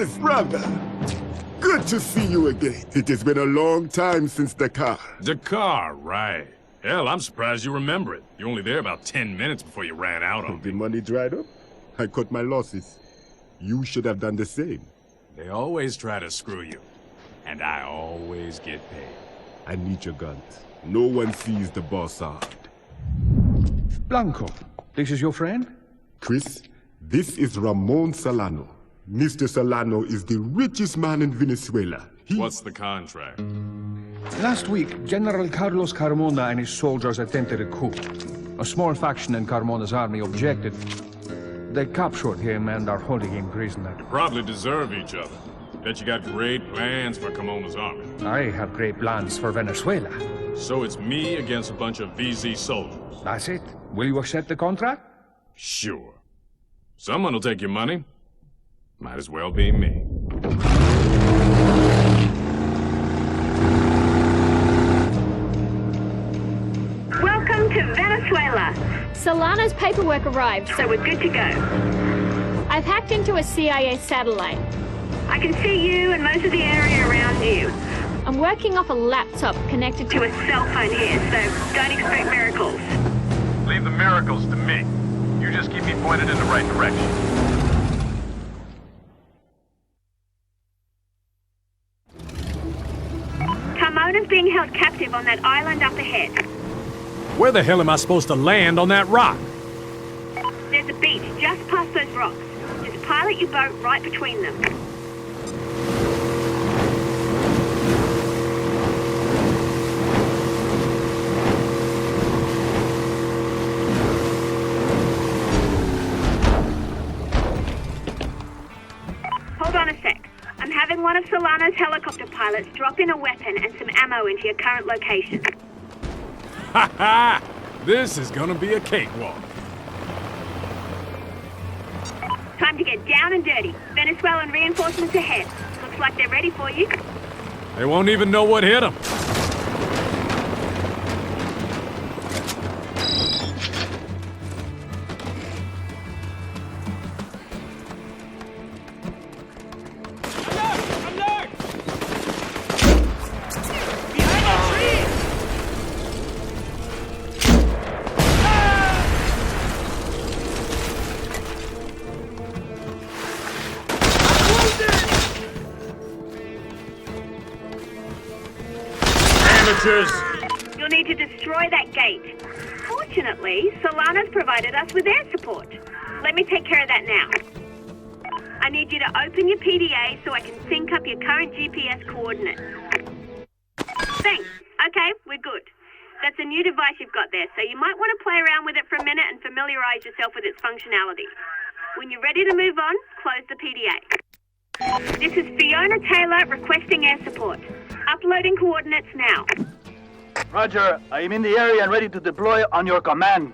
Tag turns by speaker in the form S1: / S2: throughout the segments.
S1: Chris, brother. Good to see you again. It has been a long time since Dakar.
S2: Dakar, right. Hell, I'm surprised you remember it. You were only there about 10 minutes before you ran out on
S1: The
S2: me.
S1: money dried up. I cut my losses. You should have done the same.
S2: They always try to screw you. And I always get paid.
S1: I need your guns. No one sees the boss armed.
S3: Blanco, this is your friend?
S1: Chris, this is Ramon Solano. Mr. Solano is the richest man in Venezuela.
S2: What's the contract?
S3: Last week, General Carlos Carmona and his soldiers attempted a coup. A small faction in Carmona's army objected. They captured him and are holding him prisoner.
S2: You probably deserve each other. Bet you got great plans for Carmona's army.
S3: I have great plans for Venezuela.
S2: So it's me against a bunch of VZ soldiers.
S3: That's it. Will you accept the contract?
S2: Sure. Someone will take your money. Might as well be me.
S4: Welcome to Venezuela.
S5: Solana's paperwork arrived,
S4: So we're good to go.
S5: I've hacked into a CIA satellite.
S4: I can see you and most of the area around you.
S5: I'm working off a laptop connected
S4: To
S5: to
S4: a cell phone here, so don't expect miracles.
S2: Leave the miracles to me. You just keep me pointed in the right direction.
S4: Carmona's being held captive on that island up ahead.
S2: Where the hell am I supposed to land on that rock?
S4: There's a beach just past those rocks. Just pilot your boat right between them. Hold on a sec. I'm having one of Solano's helicopter pilots drop in a weapon and some ammo into your current location.
S2: Ha ha! This is gonna be a cakewalk.
S4: Time to get down and dirty. Venezuelan reinforcements ahead. Looks like they're ready for you.
S2: They won't even know what hit them.
S4: You'll need to destroy that gate. Fortunately, Solana's provided us with air support. Let me take care of that now. I need you to open your PDA so I can sync up your current GPS coordinates. Thanks. Okay, we're good. That's a new device you've got there, so you might want to play around with it for a minute and familiarize yourself with its functionality. When you're ready to move on, close the PDA. This is Fiona Taylor requesting air support. Uploading coordinates now.
S6: Roger, I am in the area and ready to deploy on your command.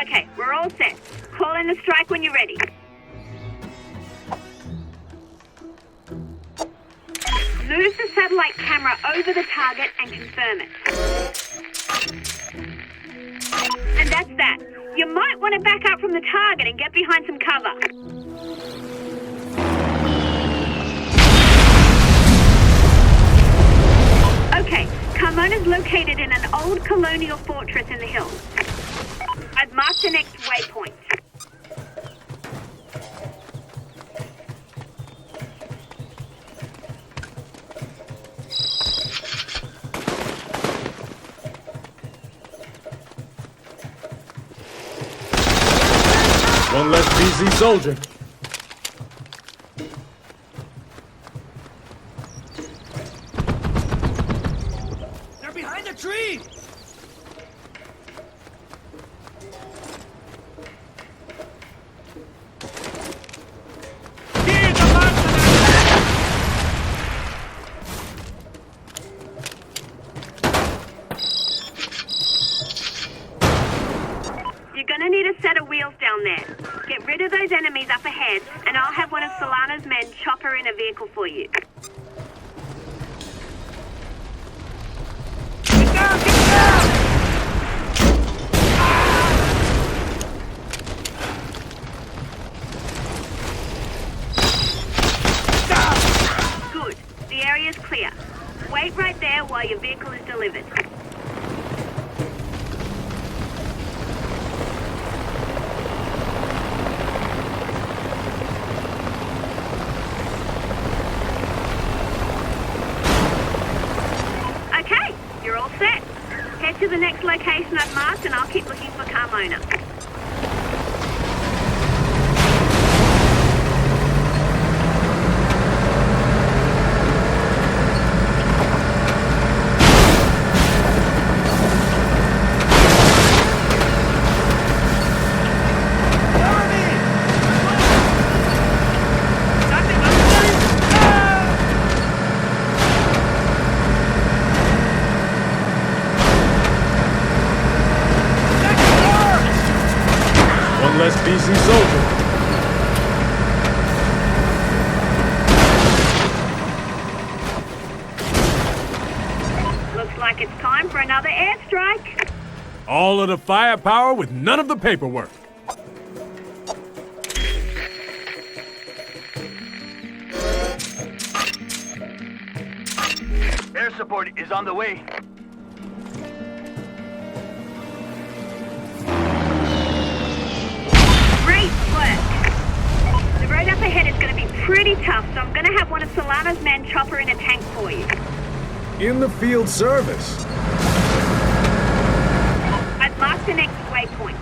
S4: Okay, we're all set. Call in the strike when you're ready. Move the satellite camera over the target and confirm it. And that's that. You might want to back up from the target and get behind some cover. Okay, Carmona's located in an old colonial fortress in the hills. I've marked the next waypoint.
S2: One less VZ soldier.
S7: They're behind the tree!
S4: You're gonna need a set of wheels down there. Get rid of those enemies up ahead, and I'll have one of Solano's men chopper in a vehicle for you. Get down! Get down! to the next location I've marked and I'll keep looking for Carmona.
S2: Less BC soldier.
S4: Looks like it's time for another airstrike.
S2: All of the firepower with none of the paperwork.
S6: Air support is on the way.
S4: Great work. The road up ahead is going to be pretty tough, so I'm going to have one of Solano's men chopper in a tank for you.
S2: In the field service.
S4: I've marked the next waypoint.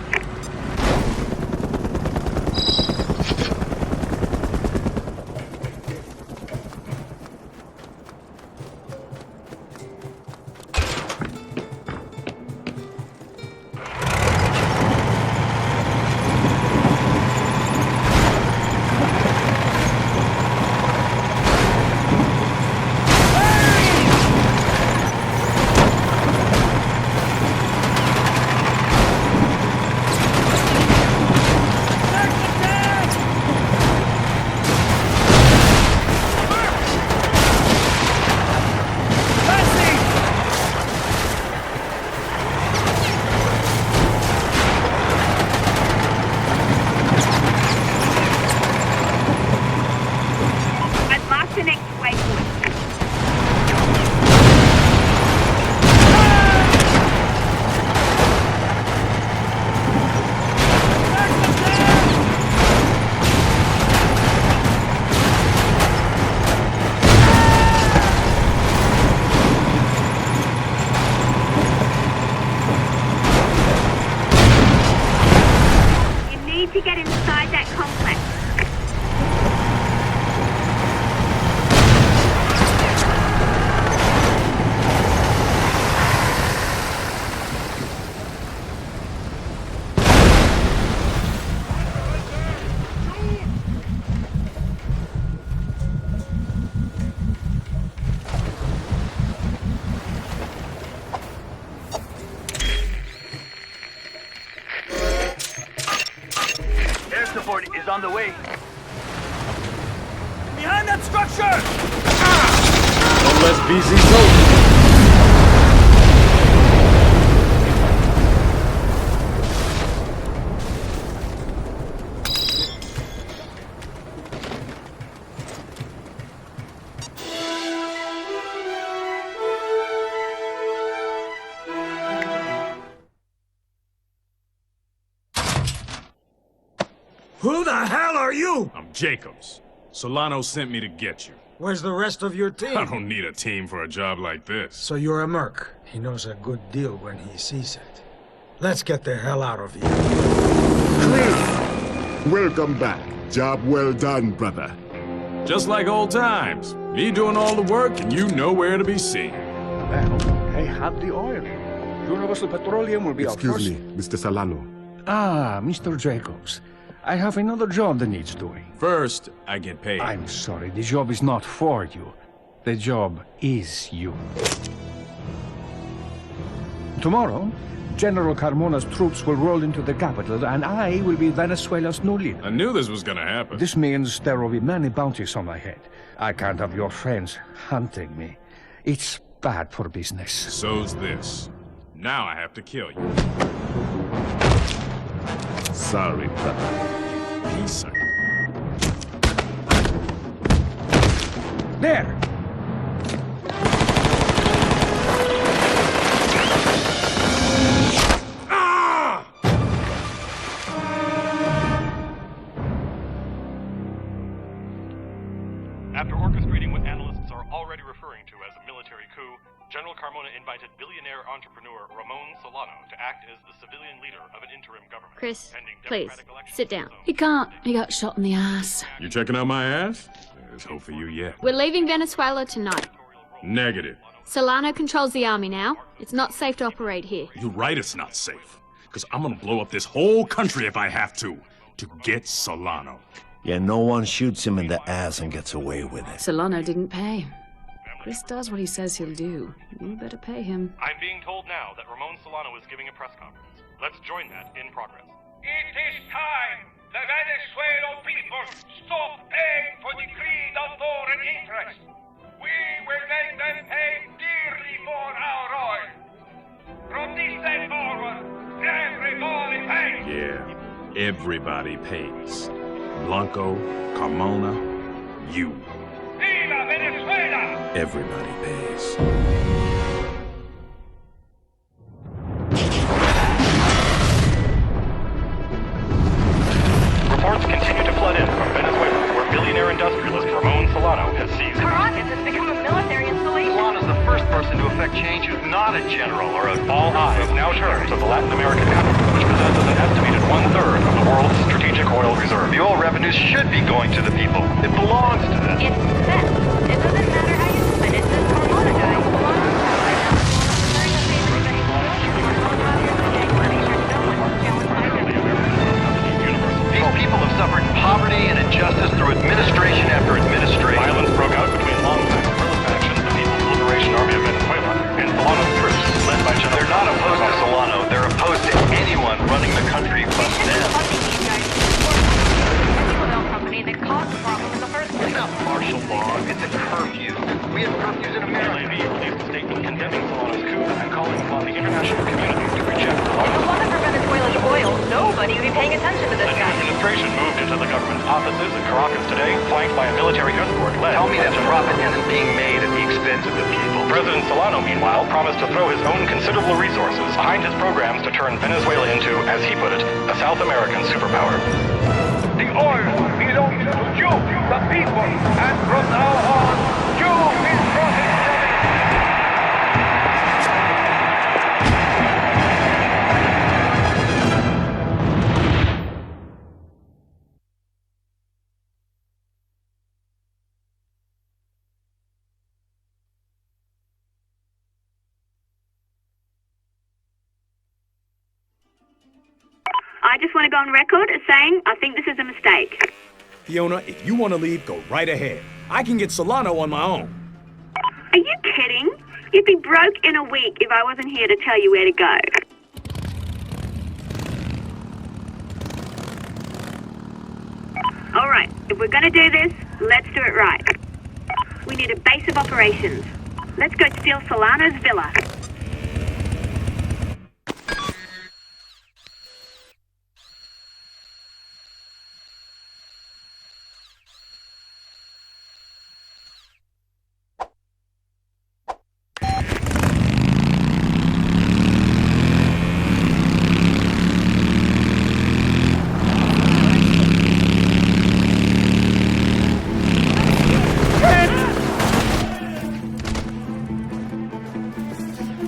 S4: To get inside that complex.
S6: Support is on the way.
S7: Behind that structure!
S2: One less BC soldier.
S7: Who the hell are you?
S2: I'm Jacobs. Solano sent me to get you.
S8: Where's the rest of your team?
S2: I don't need a team for a job like this.
S8: So you're a merc. He knows a good deal when he sees it. Let's get the hell out of here.
S1: Cliff! Welcome back. Job well done, brother.
S2: Just like old times. Me doing all the work and you nowhere to be seen.
S3: Well, I have the oil. Universal Petroleum will be our first...
S1: Excuse me, Mr. Solano.
S3: Ah, Mr. Jacobs. I have another job that needs doing.
S2: First, I get paid.
S3: I'm sorry, the job is not for you. The job is you. Tomorrow, General Carmona's troops will roll into the capital, and I will be Venezuela's new leader.
S2: I knew this was gonna happen.
S3: This means there will be many bounties on my head. I can't have your friends hunting me. It's bad for business.
S2: So's this. Now I have to kill you.
S1: Sorry, brother.
S2: Piece of...
S3: There!
S2: Ah!
S9: After orchestrating what analysts are already referring to as a military coup, General Carmona invited billionaire entrepreneur Ramon Solano to act as the civilian leader of an interim government.
S5: Chris,
S9: pending
S5: please,
S9: democratic elections
S5: sit down.
S10: He can't. He got shot in the ass.
S2: You checking out my ass? There's hope for you yet.
S5: We're leaving Venezuela tonight.
S2: Negative.
S5: Solano controls the army now. It's not safe to operate here.
S2: You're right it's not safe. Because I'm gonna blow up this whole country if I have to get Solano.
S11: Yeah, no one shoots him in the ass and gets away with it.
S10: Solano didn't pay. Chris does what he says he'll do. You better pay him.
S9: I'm being told now that Ramon Solano is giving a press conference. Let's join that in progress.
S12: It is time the Venezuelan people stop paying for the greed of foreign interests. We will make them pay dearly for our oil. From this day forward, everybody pays.
S2: Yeah, everybody pays. Blanco, Carmona, you.
S12: Viva Venezuela!
S2: Everybody pays.
S9: Reports continue to flood in from Venezuela, where billionaire industrialist Ramon Solano has seized.
S4: Caracas has become a military installation.
S9: Solano's the first person to effect change who's not a general or a all eyes now turn to the Latin American continent, which possesses an estimated 1/3 of the world's strategic oil reserve. The oil revenues should be going to the people. It belongs to them.
S4: It's them. It doesn't matter how you split it. This Carmona guy, Solano's power right now.
S9: These people have suffered poverty and injustice through administration after administration. Violence broke out between longtime guerrilla factions, the People's Liberation Army of Venezuela, and Solano's troops, led by General. They're not opposed to Solano. They're opposed to anyone running the country but them.
S4: That caused the problem in the first place.
S9: It's not martial law. It's a curfew. We have curfews in America. LAV released a statement condemning Solano's coup and calling upon the international community to reject
S4: If it wasn't for Venezuela's oil, nobody would be paying attention to this
S9: The new
S4: guy.
S9: administration moved into the government's offices in Caracas today, flanked by a military escort led. Tell me that profit isn't being made at the expense of the people. President Solano, meanwhile, promised to throw his own considerable resources behind his programs to turn Venezuela into, as he put it, a South American superpower.
S12: The oil belongs to you, the people, and from now on, you will profit from it.
S4: I just want to go on record as saying I think this is a mistake.
S7: Fiona, if you want to leave, go right ahead. I can get Solano on my own.
S4: Are you kidding? You'd be broke in a week if I wasn't here to tell you where to go. All right, if we're going to do this, let's do it right. We need a base of operations. Let's go steal Solano's villa.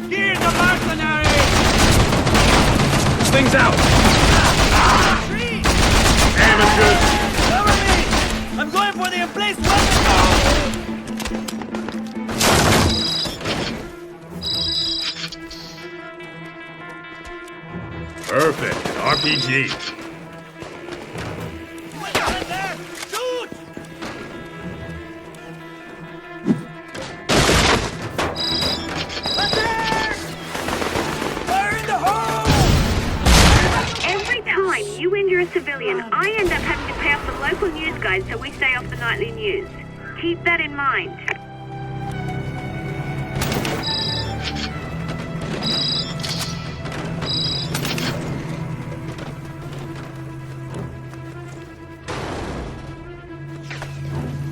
S7: Here's the Mercenaries!
S2: This thing's out! Amateurs!
S7: Cover me! I'm going for the emplaced weapon!
S2: Perfect. RPG.
S7: Shoot! Fire in the hole!
S4: Every time you injure a civilian, I end up having to pay off the local news guys so we stay off the nightly news. Keep that in mind.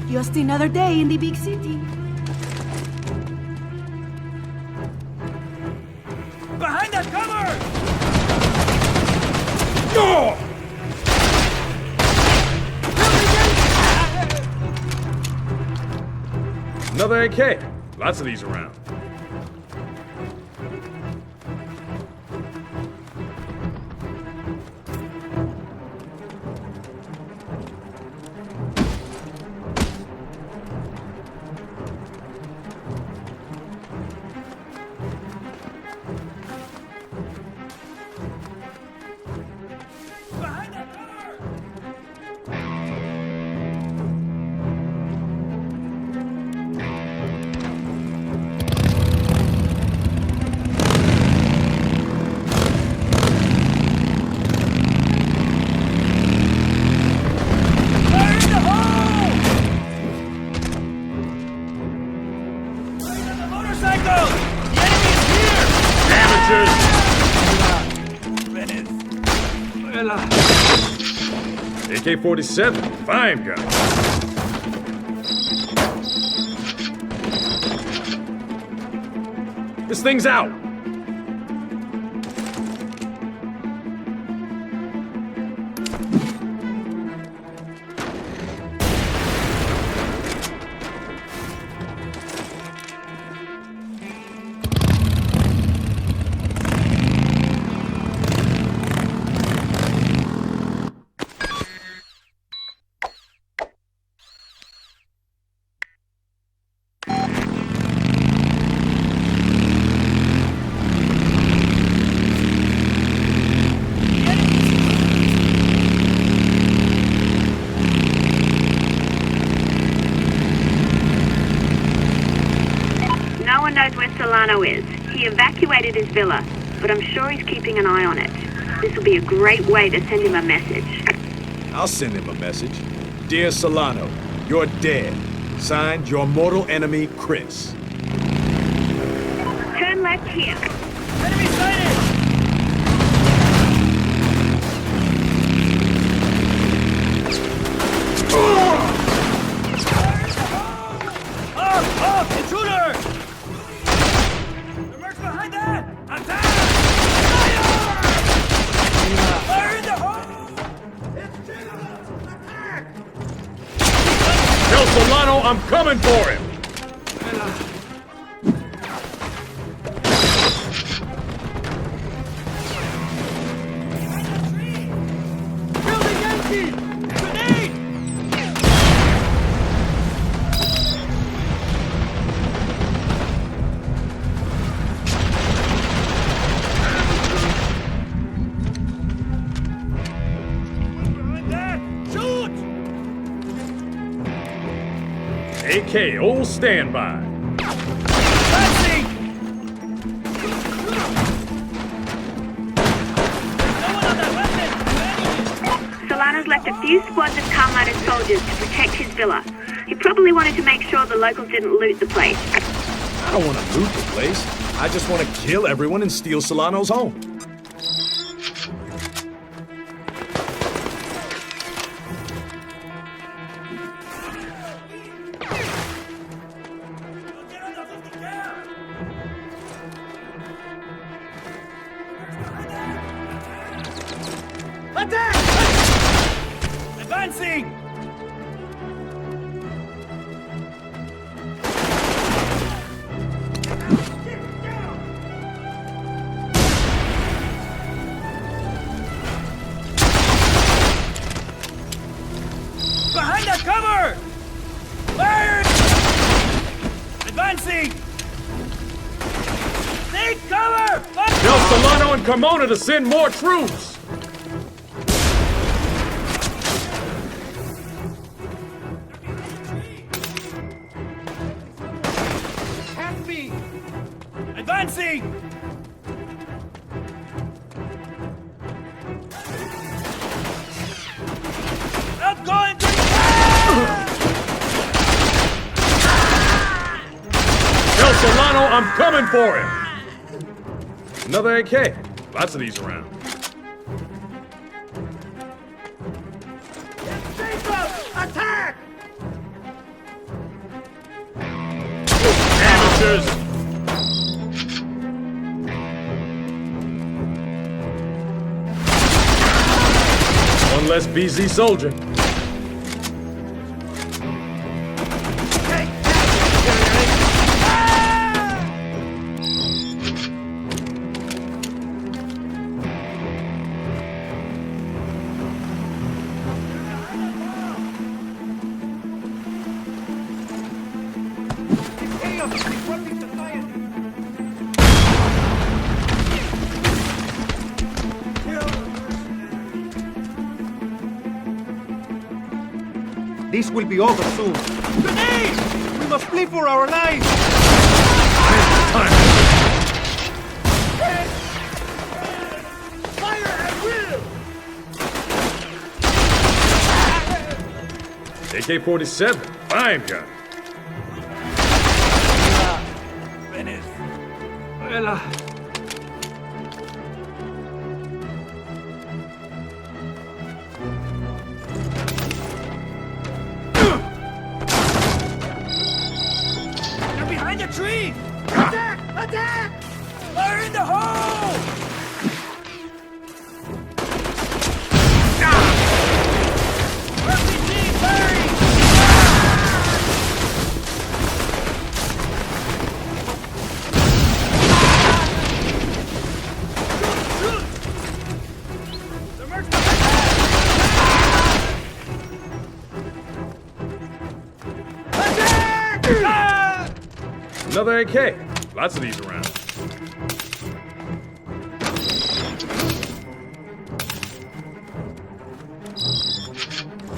S10: Just another day in the big city.
S7: Behind that cover!
S2: No! Another AK. Lots of these around. AK-47, fine gun. This thing's out.
S4: No one knows where Solano is. He evacuated his villa, but I'm sure he's keeping an eye on it. This will be a great way to send him a message.
S7: I'll send him a message. Dear Solano, you're dead. Signed, your mortal enemy, Chris.
S4: Turn left here.
S6: Enemy sighted! Intruder! The mercs behind that! Attack! Fire! Fire in the hole! It's General! Attack!
S2: Tell Solano I'm coming for him!
S6: Building empty! Grenade!
S2: AK, old standby.
S4: Solano's left a few squads of Carmine soldiers to protect his villa. He probably wanted to make sure the locals didn't loot the place.
S7: I don't want to loot the place. I just want to kill everyone and steal Solano's home.
S6: Attack! Advancing! Behind that cover! Fire! Advancing! Take cover! Fire!
S2: Tell Solano and Carmona to send more troops!
S6: Advancing! Outgoing to
S2: Tell Solano I'm coming for him! Another AK. Lots of these around.
S6: attack!
S2: Amateurs! One less BZ soldier.
S13: This will be over soon.
S6: Grenade!
S13: We must flee for our lives!
S6: Fire at will!
S2: AK-47, fine gun.
S13: tree! Attack! Attack! Fire in the hole! RPG firing!
S2: Another AK. Lots of these around.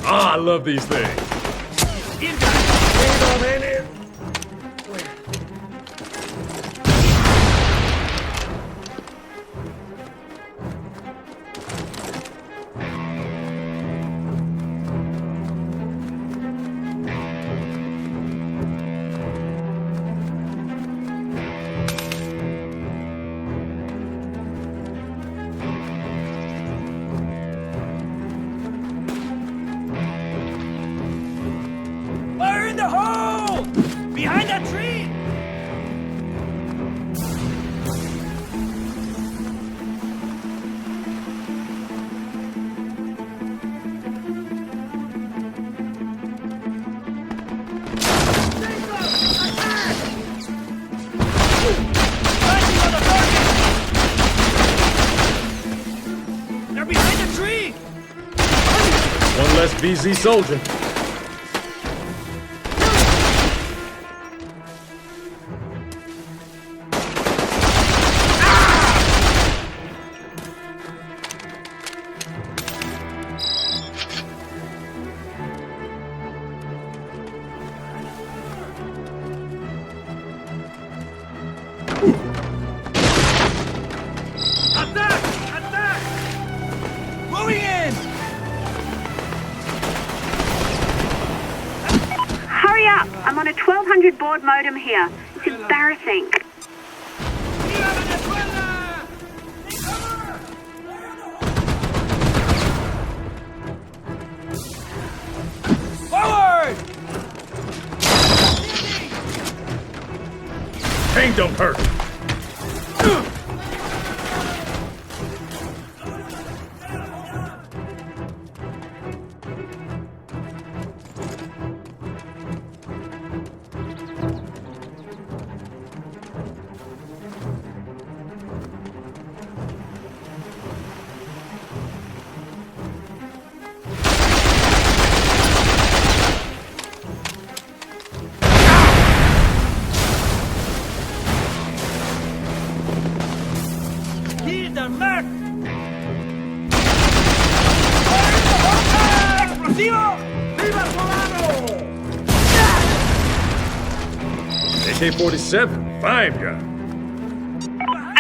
S2: Ah, I love these things.
S13: Fire in the hole! Behind that tree! They're behind the tree!
S2: One less VZ soldier.
S13: Attack! Attack! Moving in!
S4: Hurry up! I'm on a 1200 baud modem here. It's embarrassing.
S13: Forward!
S2: Pain don't hurt.
S13: Heed the mark! Explosivo! Viva Solano!
S2: AK-47. Fine gun.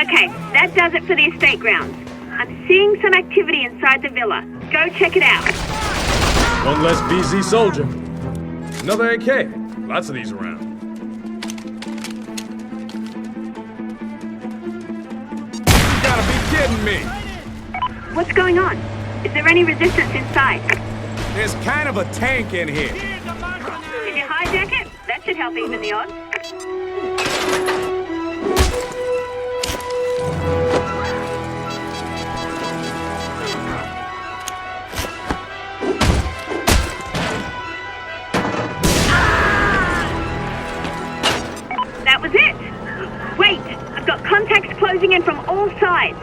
S4: Okay, that does it for the estate grounds. I'm seeing some activity inside the villa. Go check it out.
S2: One less VZ soldier. Another AK. Lots of these around. You gotta be kidding me.
S4: What's going on? Is there any resistance inside?
S7: There's kind of a tank in here.
S4: Did you hijack it? That should help even the odds. That was it. Wait, I've got contacts closing in from all sides.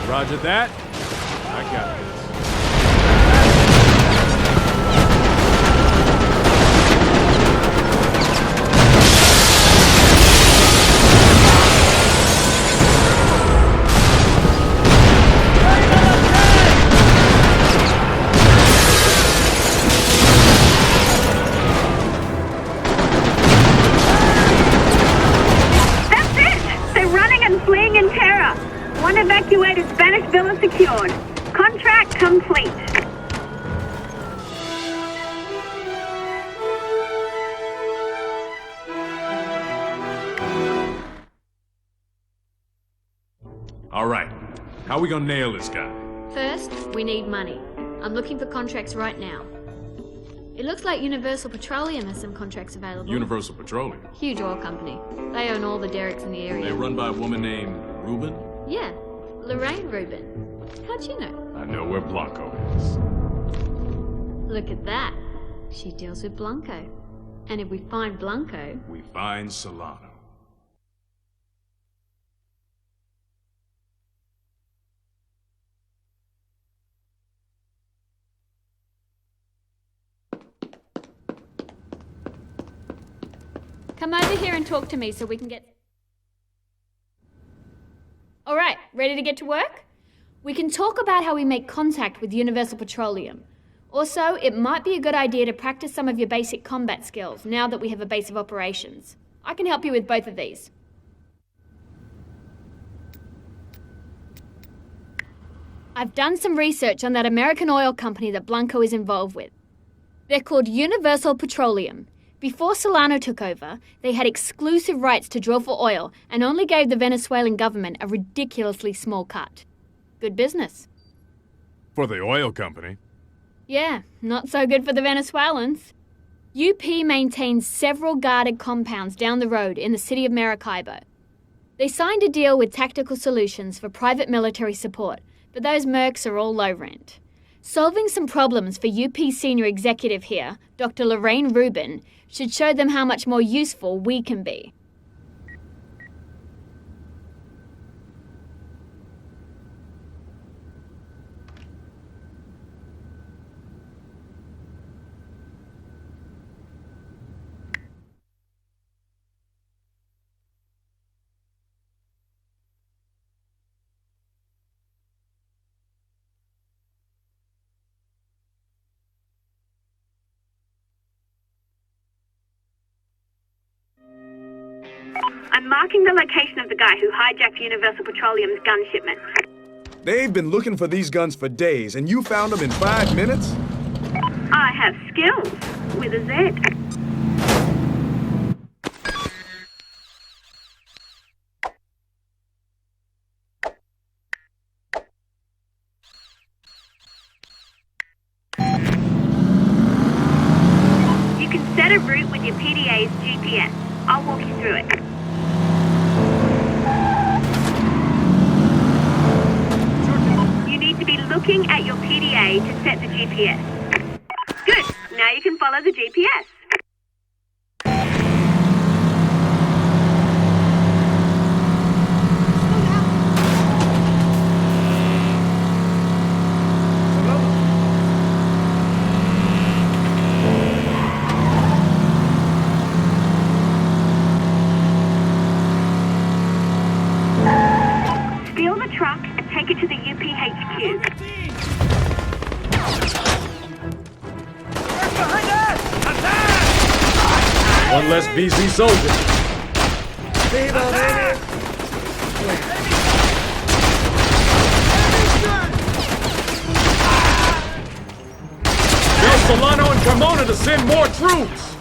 S2: Roger that. I got this.
S4: That's it! They're running and fleeing in terror. One evacuated Spanish villa secured. Contract complete.
S2: All right. How we gonna nail this guy?
S5: First, we need money. I'm looking for contracts right now. It looks like Universal Petroleum has some contracts available.
S2: Universal Petroleum?
S5: Huge oil company. They own all the derricks in the area.
S2: They run by a woman named Rubin?
S5: Yeah, Lorraine Rubin. How'd you know?
S2: I know where Blanco is.
S5: Look at that. She deals with Blanco. And if we find Blanco...
S2: We find Solano.
S5: Come over here and talk to me so we can get... All right, ready to get to work? We can talk about how we make contact with Universal Petroleum. Also, it might be a good idea to practice some of your basic combat skills now that we have a base of operations. I can help you with both of these. I've done some research on that American oil company that Blanco is involved with. They're called Universal Petroleum. Before Solano took over, they had exclusive rights to drill for oil and only gave the Venezuelan government a ridiculously small cut. Good business.
S2: For the oil company?
S5: Yeah, not so good for the Venezuelans. UP maintains several guarded compounds down the road in the city of Maracaibo. They signed a deal with Tactical Solutions for private military support, but those mercs are all low rent. Solving some problems for UP senior executive here, Dr. Lorraine Rubin, should show them how much more useful we can be.
S4: I'm marking the location of the guy who hijacked Universal Petroleum's gun shipment.
S7: They've been looking for these guns for days, and you found them in 5 minutes?
S4: I have skills with a Z. You can set a route with your PDA's GPS. I'll walk you through it. You need to be looking at your PDA to set the GPS. Good. Now you can follow the GPS. Steal the truck and take it to the UPHQ.
S2: One less VZ soldier. Tell Solano and Carmona to send more troops.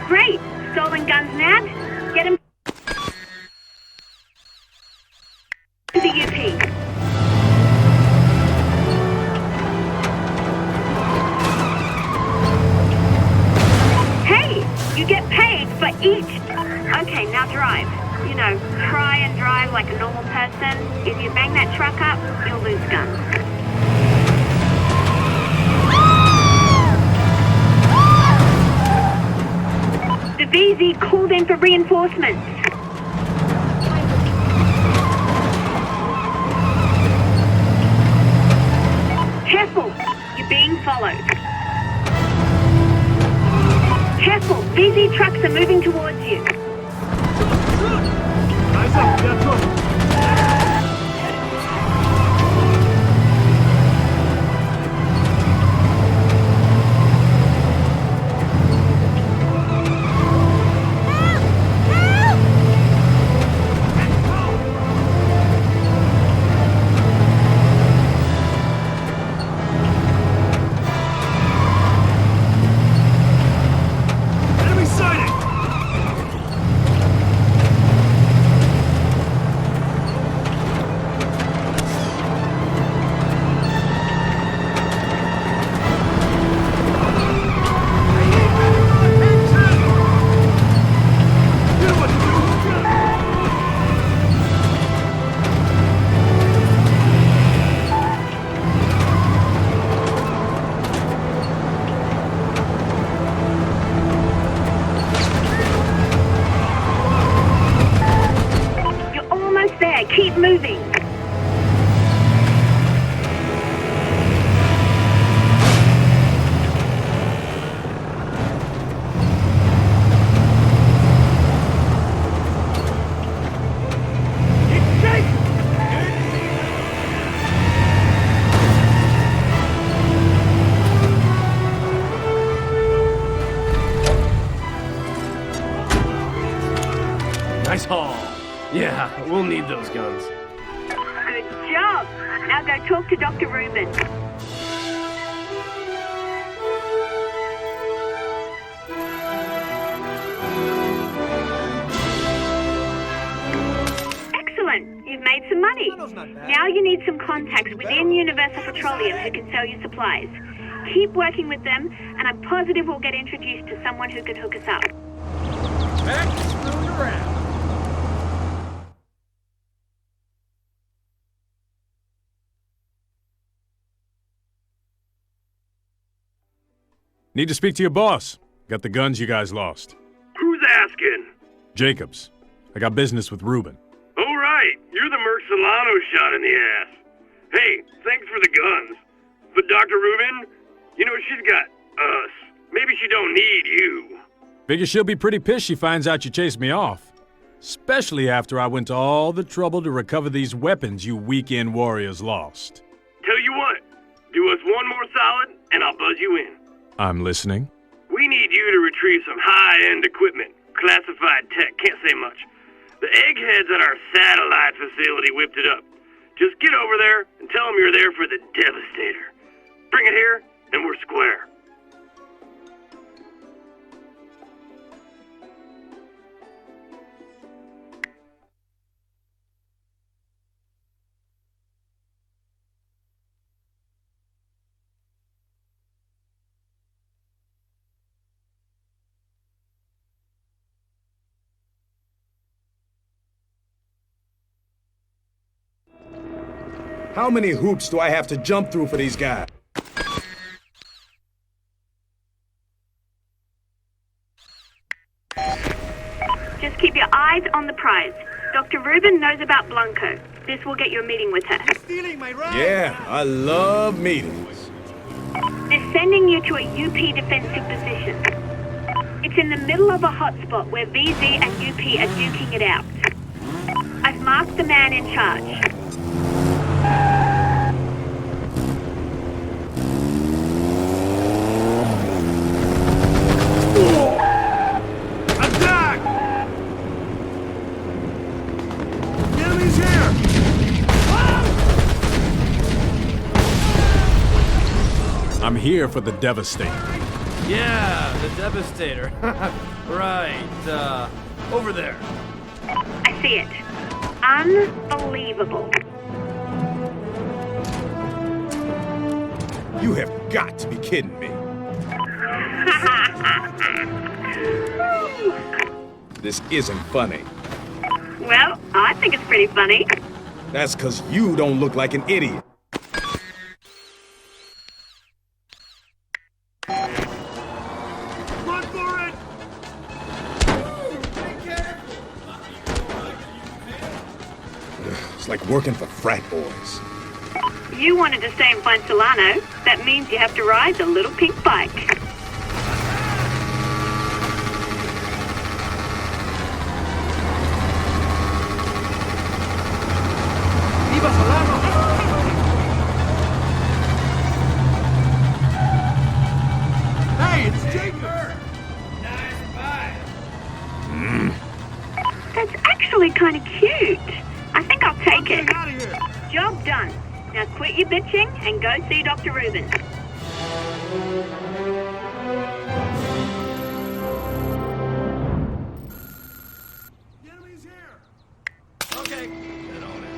S4: Great! Stolen guns nabbed. Get him to the UP. Hey! You get paid for each... Okay, now drive. You know, try and drive like a normal person. If you bang that truck up, you'll lose guns. The VZ called in for reinforcements. Careful, you're being followed. Careful, VZ trucks are moving towards you.
S14: Yeah, we'll need those guns.
S4: Good job. Now go talk to Dr. Rubin. Excellent. You've made some money. Now you need some contacts within Universal Petroleum who can sell you supplies. Keep working with them, and I'm positive we'll get introduced to someone who can hook us up.
S2: Back to screwing around. Need to speak to your boss. Got the guns you guys lost.
S15: Who's asking?
S2: Jacobs. I got business with Rubin.
S15: Oh, right. You're the Merc Solano shot in the ass. Hey, thanks for the guns. But Dr. Rubin, you know, she's got us. Maybe she don't need you.
S2: Figure she'll be pretty pissed she finds out you chased me off. Especially after I went to all the trouble to recover these weapons you weekend warriors lost.
S15: Tell you what, do us one more solid, and I'll buzz you in.
S2: I'm listening.
S15: We need you to retrieve some high-end equipment. Classified tech, can't say much. The eggheads at our satellite facility whipped it up. Just get over there and tell them you're there for the Devastator. Bring it here, and we're square.
S7: How many hoops do I have to jump through for these guys?
S4: Just keep your eyes on the prize. Dr. Rubin knows about Blanco. This will get you a meeting with her.
S13: Stealing my ride!
S7: Yeah, I love meetings.
S4: They're sending you to a UP defensive position. It's in the middle of a hotspot where VZ and UP are duking it out. I've marked the man in charge.
S13: Attack! The enemy's here!
S2: I'm here for the Devastator.
S14: Yeah, the Devastator. Right, over there.
S4: I see it. Unbelievable.
S7: You have got to be kidding me. This isn't funny.
S4: Well, I think it's pretty funny.
S7: That's because you don't look like an idiot.
S13: Run for it!
S7: It's like working for frat boys.
S4: You wanted to stay and find Solano. That means you have to ride the little pink bike.
S13: Viva Solano! Hey, it's Jacob!
S4: That's actually kind of cute. I think I'll take it.
S13: Out of here!
S4: Job done. Now quit your bitching and go see Dr. Rubin.
S13: The enemy's here! Okay, get on it.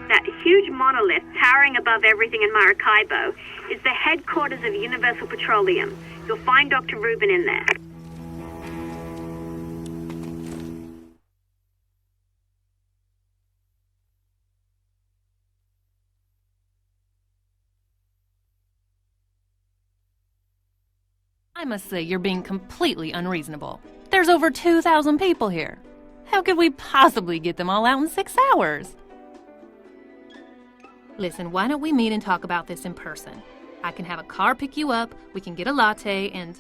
S4: That huge monolith towering above everything in Maracaibo is the headquarters of Universal Petroleum. You'll find Dr. Rubin in there.
S16: I must say you're being completely unreasonable. There's over 2,000 people here. How could we possibly get them all out in 6 hours? Listen, why don't we meet and talk about this in person? I can have a car pick you up, we can get a latte, and...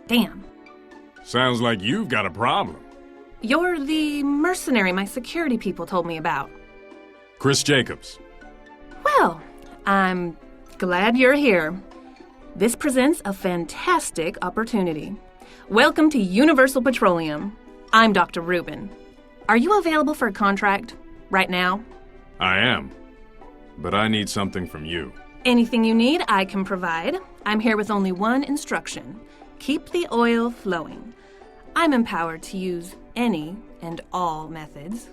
S16: Damn.
S2: Sounds like you've got a problem.
S16: You're the mercenary my security people told me about.
S2: Chris Jacobs.
S16: Well, I'm glad you're here. This presents a fantastic opportunity. Welcome to Universal Petroleum. I'm Dr. Rubin. Are you available for a contract right now?
S2: I am. But I need something from you.
S16: Anything you need, I can provide. I'm here with only one instruction. Keep the oil flowing. I'm empowered to use any and all methods,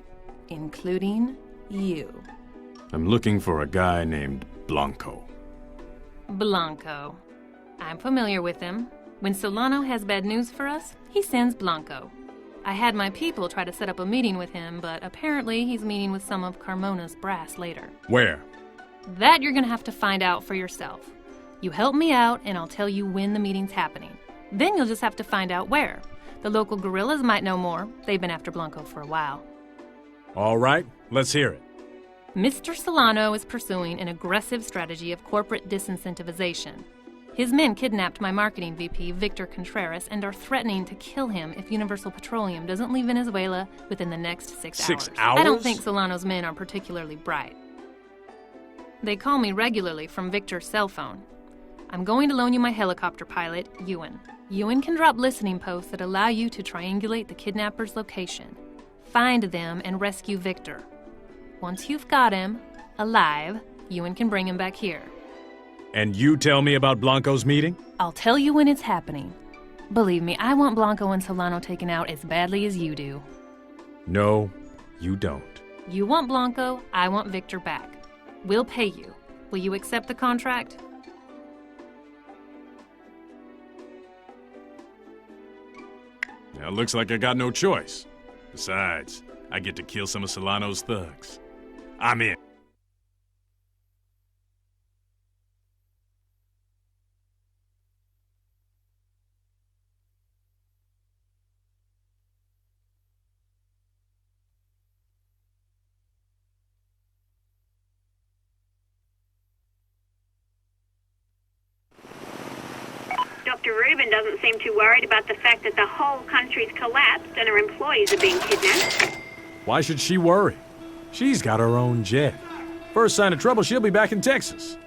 S16: including you.
S2: I'm looking for a guy named Blanco.
S16: Blanco. I'm familiar with him. When Solano has bad news for us, he sends Blanco. I had my people try to set up a meeting with him, but apparently he's meeting with some of Carmona's brass later.
S2: Where?
S16: That you're gonna have to find out for yourself. You help me out, and I'll tell you when the meeting's happening. Then you'll just have to find out where. The local guerrillas might know more. They've been after Blanco for a while.
S2: All right, let's hear it.
S16: Mr. Solano is pursuing an aggressive strategy of corporate disincentivization. His men kidnapped my marketing VP, Victor Contreras, and are threatening to kill him if Universal Petroleum doesn't leave Venezuela within the next 6 hours.
S2: 6 hours?
S16: I don't think Solano's men are particularly bright. They call me regularly from Victor's cell phone. I'm going to loan you my helicopter pilot, Ewan. Ewan can drop listening posts that allow you to triangulate the kidnapper's location. Find them and rescue Victor. Once you've got him, alive, Ewan can bring him back here.
S2: And you tell me about Blanco's meeting?
S16: I'll tell you when it's happening. Believe me, I want Blanco and Solano taken out as badly as you do.
S2: No, you don't.
S16: You want Blanco, I want Victor back. We'll pay you. Will you accept the contract?
S2: Now, it looks like I got no choice. Besides, I get to kill some of Solano's thugs. I'm in.
S4: Dr. Rubin doesn't seem too worried about the fact that the whole country's collapsed and her employees are being kidnapped.
S2: Why should she worry? She's got her own jet. First sign of trouble, she'll be back in Texas.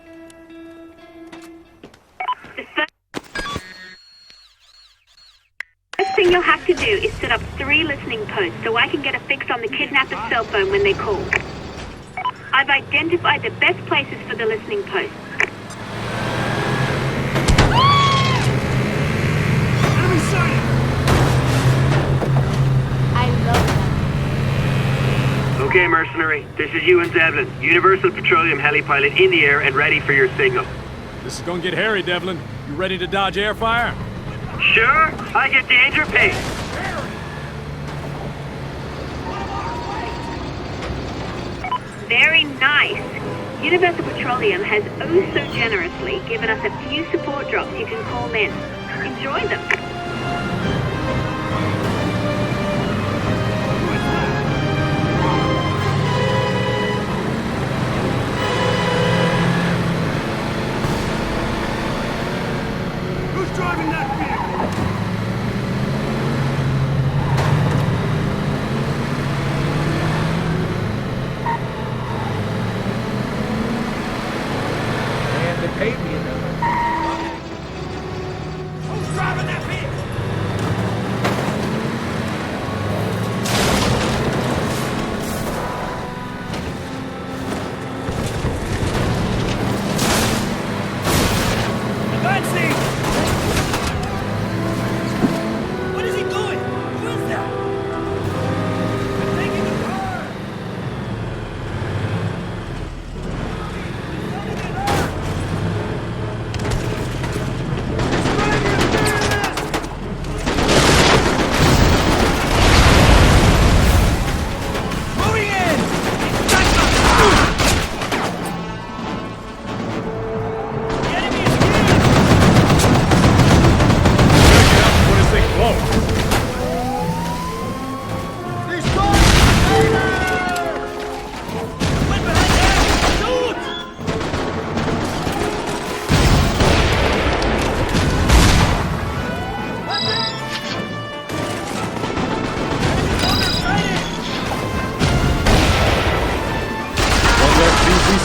S4: First thing you'll have to do is set up 3 listening posts so I can get a fix on the kidnapper's cell phone when they call. I've identified the best places for the listening posts.
S15: Okay, Mercenary, this is Ewan Devlin, Universal Petroleum helipilot in the air and ready for your signal.
S2: This is gonna get hairy, Devlin. You ready to dodge air fire?
S15: Sure, I get danger pace.
S4: Very nice. Universal Petroleum has oh so generously given us a few support drops you can call in. Enjoy them.
S13: Driving that vehicle!
S3: And they paid me enough.
S13: Who's driving that vehicle?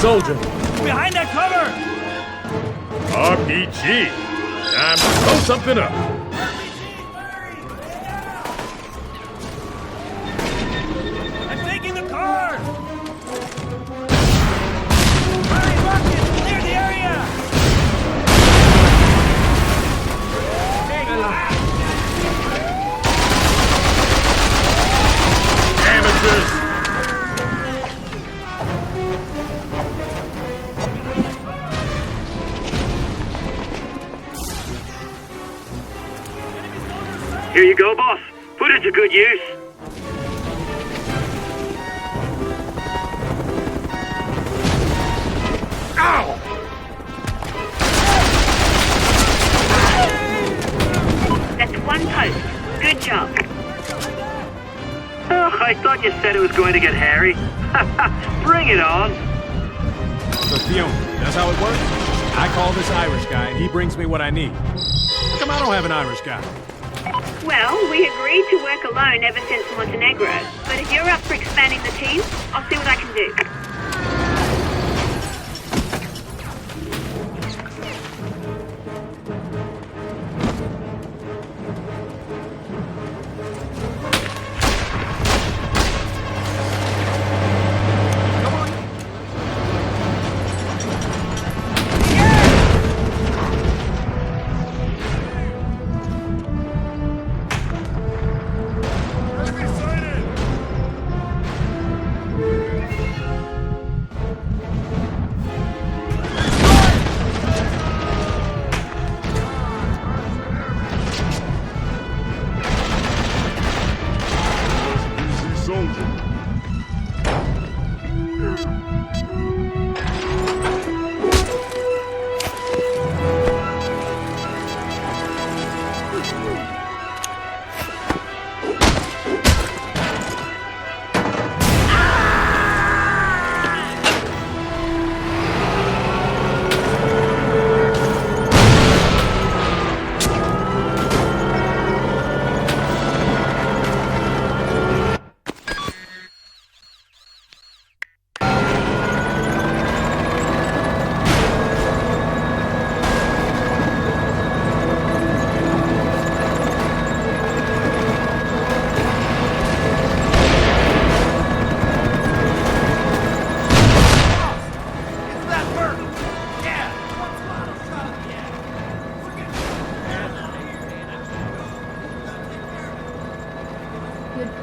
S2: Soldier.
S13: Behind that cover!
S2: RPG. Time to blow something up.
S15: go, boss. Put it to good use. Ow!
S4: That's one post. Good job.
S15: Oh, I thought you said it was going to get hairy. Bring it on.
S2: So, Fiona, that's how it works? I call this Irish guy, and he brings me what I need. How come I don't have an Irish guy?
S4: Well, we agreed to work alone ever since Montenegro. But if you're up for expanding the team, I'll see what I can do.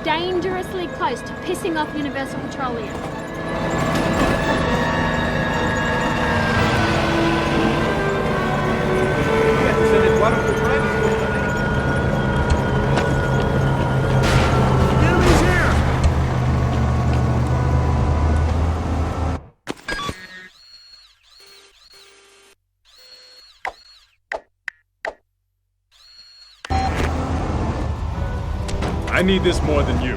S5: Dangerously close to pissing off Universal Petroleum.
S2: I need this more than you.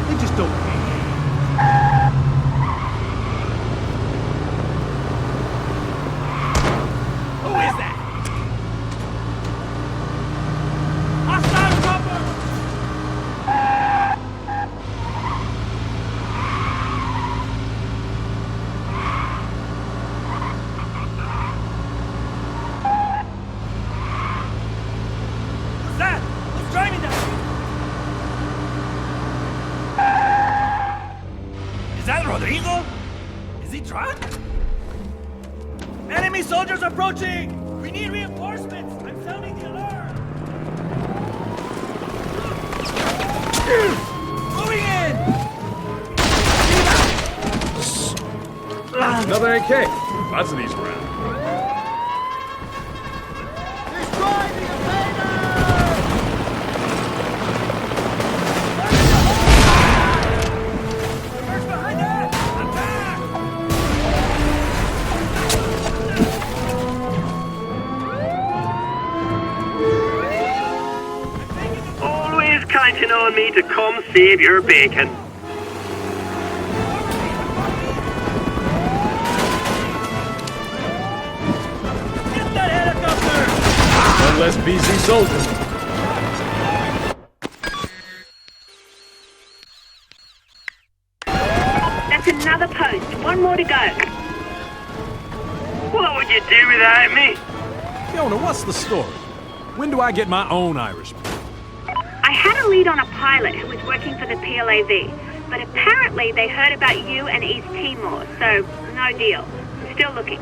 S14: They just don't care.
S13: Rodrigo? Is he drunk? Enemy soldiers approaching! We need reinforcements! I'm sounding the alarm! Moving in!
S2: Another AK. Lots of these around.
S15: Counting on me to come save your bacon.
S13: Get that helicopter!
S2: One less BC soldier.
S4: That's another post. One more to go.
S15: What would you do without me?
S2: Fiona, what's the story? When do I get my own Irishman?
S4: I had a lead on a pilot who was working for the PLAV. But apparently they heard about you and East Timor, so no deal. I'm still looking.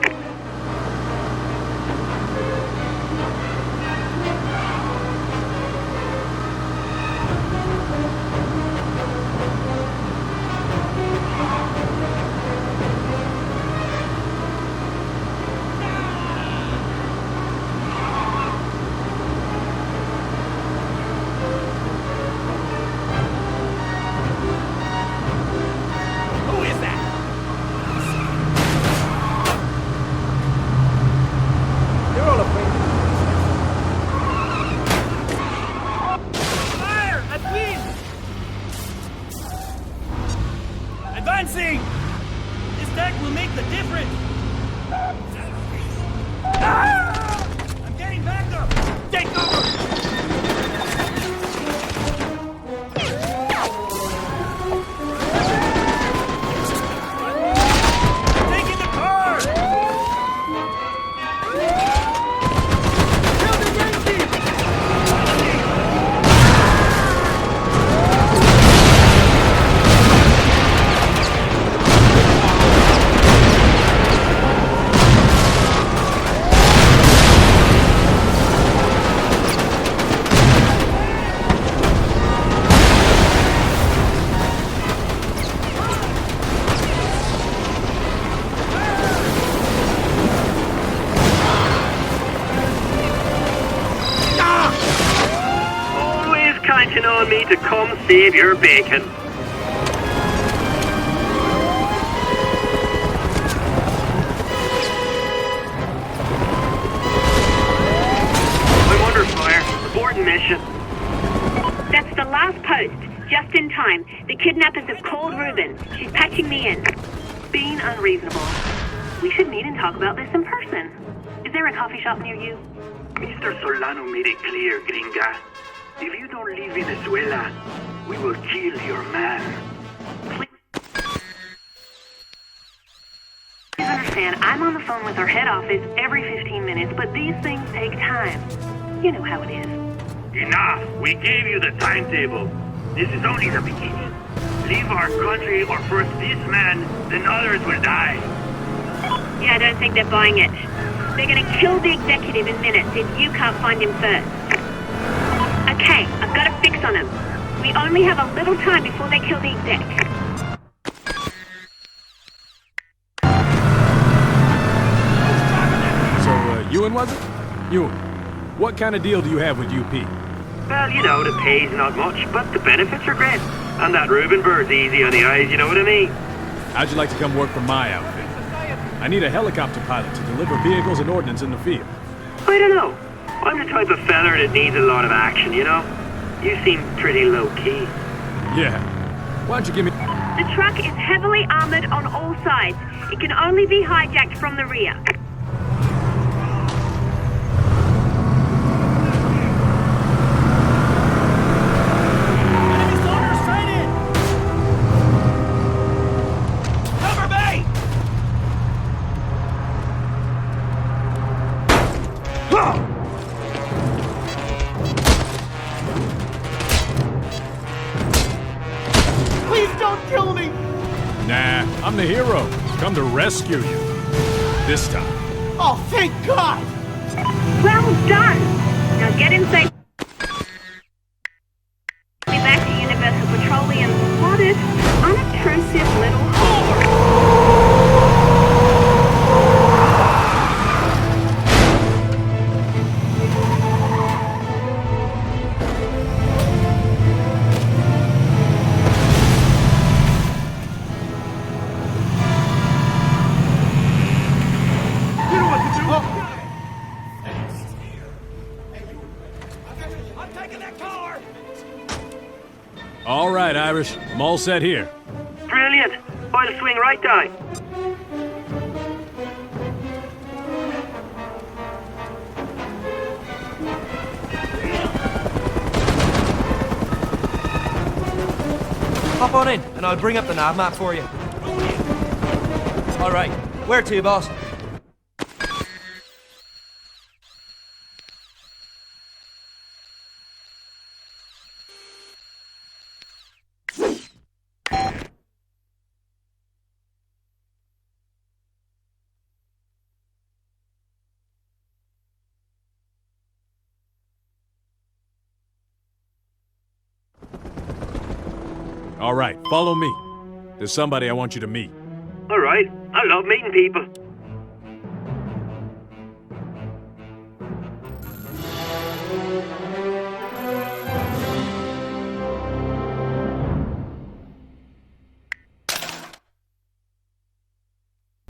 S14: Advancing! This deck will make the difference! I'm getting back up! Take over! Taking the car! Kill the Yankee!
S15: Always counting on me to come save your bacon. I'm under fire. Aborting mission.
S4: That's the last post. Just in time. The kidnappers have called Ruben. She's patching me in.
S17: Being unreasonable. We should meet and talk about this in person. Is there a coffee shop near you?
S6: Mr. Solano made it clear, gringa. If you don't leave Venezuela, we will kill your man.
S17: Please understand, I'm on the phone with our head office every 15 minutes, but these things take time. You know how it is.
S15: Enough! We gave you the timetable. This is only the beginning. Leave our country, or first this man, then others will die.
S4: Yeah, I don't think they're buying it. They're gonna kill the executive in minutes if you can't find him first. Okay, I've got a fix on him. We only have a little time before they kill the exec.
S2: So, Ewan was it? Ewan, what kind of deal do you have with UP?
S15: Well, you know, the pay's not much, but the benefits are great. And that Reuben bird's easy on the eyes, you know what I mean?
S2: How'd you like to come work for my outfit? I need a helicopter pilot to deliver vehicles and ordnance in the field.
S15: I don't know. I'm the type of feller that needs a lot of action, you know? You seem pretty low-key.
S2: Yeah. Why don't you give me...
S4: The truck is heavily armored on all sides. It can only be hijacked from the rear.
S2: Nah, I'm the hero. Come to rescue you. This time.
S13: Oh, thank God!
S4: Well done! Now get inside. Be back to Universal Petroleum's modest, unobtrusive little home.
S2: All right, Irish. I'm all set here.
S15: Brilliant. I'll swing right down.
S18: Hop on in, and I'll bring up the nav map for you. All right. Where to, boss?
S2: All right, follow me. There's somebody I want you to meet.
S15: All right. I love meeting people.